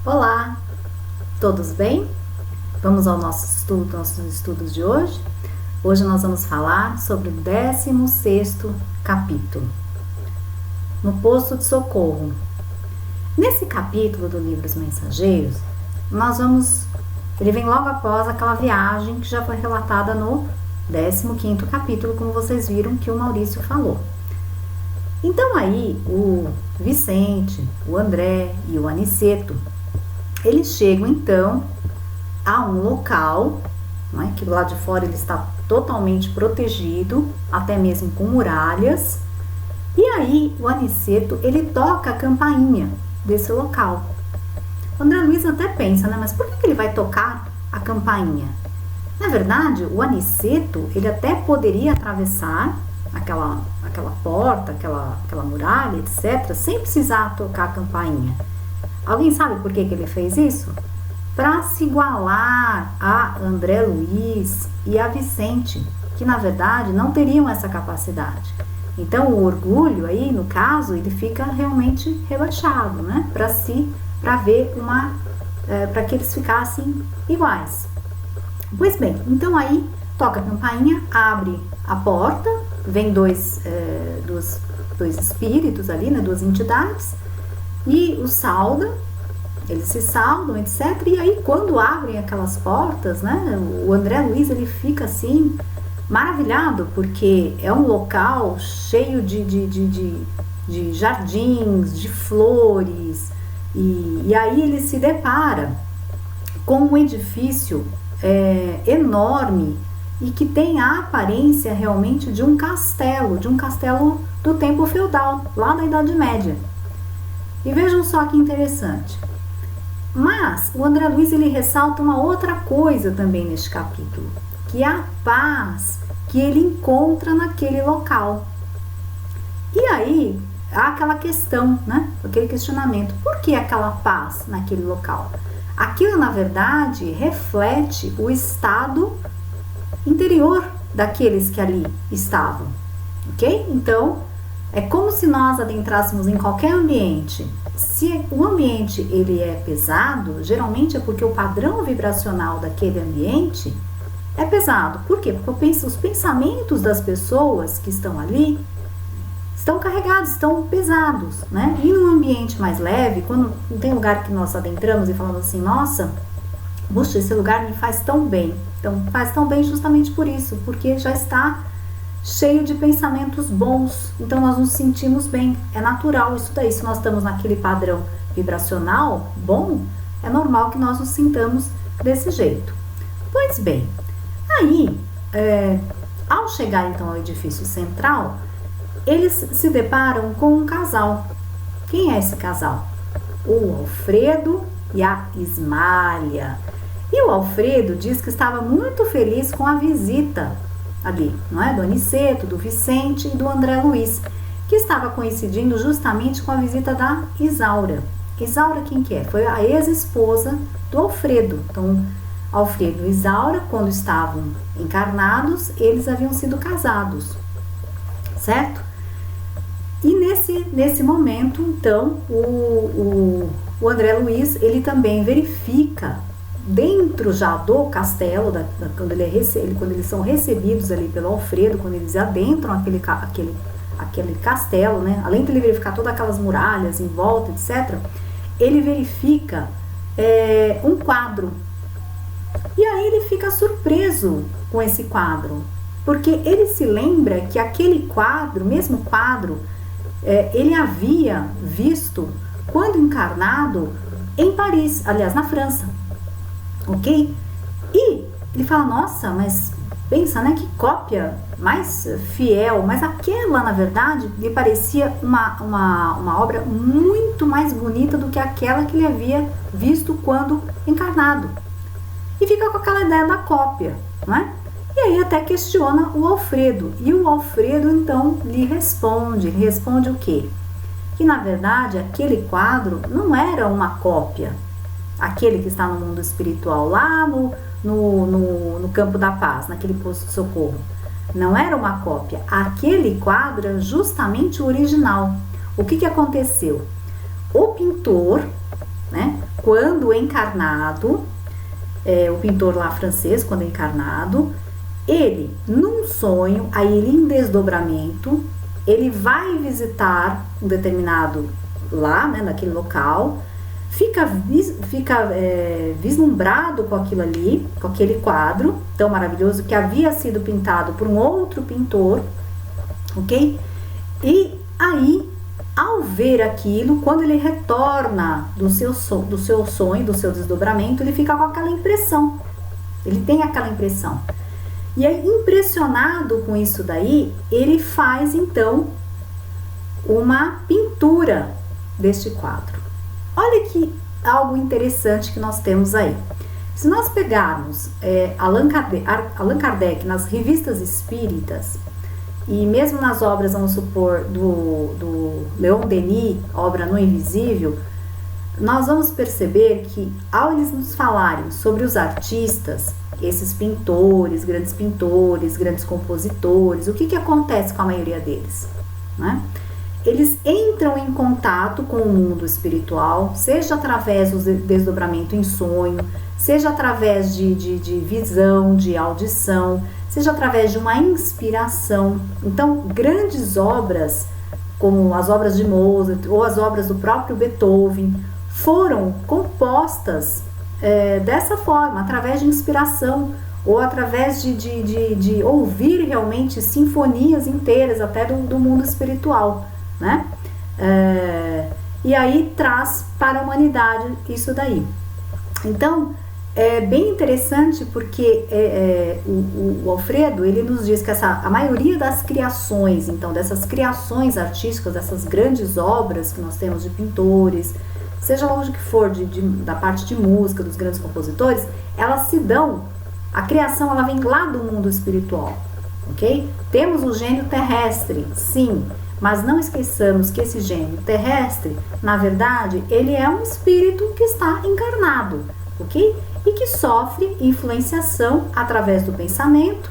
Olá, todos bem? Vamos ao nossos estudos de hoje. Hoje nós vamos falar sobre o 16º capítulo, no posto de socorro. Nesse capítulo do livro Os Mensageiros, ele vem logo após aquela viagem que já foi relatada no 15º capítulo, como vocês viram que o Maurício falou. Então aí o Vicente, o André e o Aniceto, eles chegam então a um local, né, que lá de fora ele está totalmente protegido, até mesmo com muralhas. E aí o Aniceto, ele toca a campainha desse local. O André Luiz até pensa, né, mas por que ele vai tocar a campainha? Na verdade, o Aniceto, ele até poderia atravessar aquela porta, aquela muralha, etc., sem precisar tocar a campainha. Alguém sabe por que ele fez isso? Para se igualar a André Luiz e a Vicente, que na verdade não teriam essa capacidade. Então o orgulho aí, no caso, ele fica realmente rebaixado, né? Para que eles ficassem iguais. Pois bem, então aí toca a campainha, abre a porta, vem dois espíritos ali, né? Duas entidades, e o sauda, eles se saudam, etc. E aí quando abrem aquelas portas, né, o André Luiz, ele fica assim maravilhado, porque é um local cheio de jardins, de flores, e aí ele se depara com um edifício enorme e que tem a aparência realmente de um castelo do tempo feudal, lá da Idade Média. E vejam só que interessante. Mas o André Luiz, ele ressalta uma outra coisa também neste capítulo, que é a paz que ele encontra naquele local. E aí há aquela questão, né? Aquele questionamento: por que aquela paz naquele local? Aquilo, na verdade, reflete o estado interior daqueles que ali estavam, ok? Então, é como se nós adentrássemos em qualquer ambiente. Se o ambiente ele é pesado, geralmente é porque o padrão vibracional daquele ambiente é pesado. Por quê? Porque os pensamentos das pessoas que estão ali estão carregados, estão pesados, né? E num ambiente mais leve, quando tem lugar que nós adentramos e falamos assim: nossa, puxa, esse lugar me faz tão bem. Então, faz tão bem justamente por isso, porque já está cheio de pensamentos bons, então nós nos sentimos bem, é natural isso daí. Se nós estamos naquele padrão vibracional bom, é normal que nós nos sintamos desse jeito. Pois bem, aí, ao chegar então ao edifício central, eles se deparam com um casal. Quem é esse casal? O Alfredo e a Ismália. E o Alfredo diz que estava muito feliz com a visita ali, não é? Do Aniceto, do Vicente e do André Luiz, que estava coincidindo justamente com a visita da Isaura. Isaura quem que é? Foi a ex-esposa do Alfredo. Então, Alfredo e Isaura, quando estavam encarnados, eles haviam sido casados, certo? E nesse momento, então, o André Luiz, ele também verifica dentro já do castelo, quando eles são recebidos ali pelo Alfredo, quando eles adentram aquele castelo, né? Além de ele verificar todas aquelas muralhas em volta, etc., ele verifica um quadro. E aí ele fica surpreso com esse quadro, porque ele se lembra que aquele quadro, mesmo quadro, ele havia visto quando encarnado em Paris, aliás, na França. Ok? E ele fala: nossa, mas pensa, né, que cópia mais fiel, mas aquela, na verdade, lhe parecia uma obra muito mais bonita do que aquela que ele havia visto quando encarnado. E fica com aquela ideia da cópia, não é? E aí até questiona o Alfredo. E o Alfredo, então, lhe responde. Ele responde o quê? Que, na verdade, aquele quadro não era uma cópia. Aquele que está no mundo espiritual, lá no campo da paz, naquele posto de socorro. Não era uma cópia. Aquele quadro é justamente o original. O que aconteceu? O pintor, né, quando encarnado, o pintor lá francês, quando encarnado, ele, num sonho, aí ele em desdobramento, ele vai visitar um determinado lá, né, naquele local, fica vislumbrado com aquilo ali, com aquele quadro tão maravilhoso que havia sido pintado por um outro pintor, ok? E aí, ao ver aquilo, quando ele retorna do seu sonho, do seu desdobramento, ele fica com aquela impressão, ele tem aquela impressão. E aí, impressionado com isso daí, ele faz então uma pintura deste quadro. Olha que algo interessante que nós temos aí. Se nós pegarmos Allan Kardec nas revistas espíritas, e mesmo nas obras, vamos supor, do Leon Denis, obra No Invisível, nós vamos perceber que ao eles nos falarem sobre os artistas, esses pintores, grandes compositores, o que acontece com a maioria deles, né? Eles entram em contato com o mundo espiritual, seja através do desdobramento em sonho, seja através de visão, de audição, seja através de uma inspiração. Então, grandes obras, como as obras de Mozart ou as obras do próprio Beethoven, foram compostas dessa forma, através de inspiração, ou através de ouvir realmente sinfonias inteiras, até do mundo espiritual, né? E aí traz para a humanidade isso daí. Então, é bem interessante porque o Alfredo, ele nos diz que a maioria das criações, então dessas criações artísticas, dessas grandes obras que nós temos de pintores, seja onde que for, da parte de música, dos grandes compositores, elas se dão, a criação ela vem lá do mundo espiritual, ok? Temos o gênio terrestre, sim, mas não esqueçamos que esse gênio terrestre, na verdade, ele é um espírito que está encarnado, ok? E que sofre influenciação através do pensamento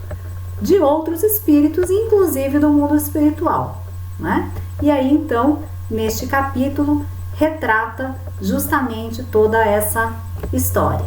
de outros espíritos, inclusive do mundo espiritual, né? E aí, então, neste capítulo, retrata justamente toda essa história.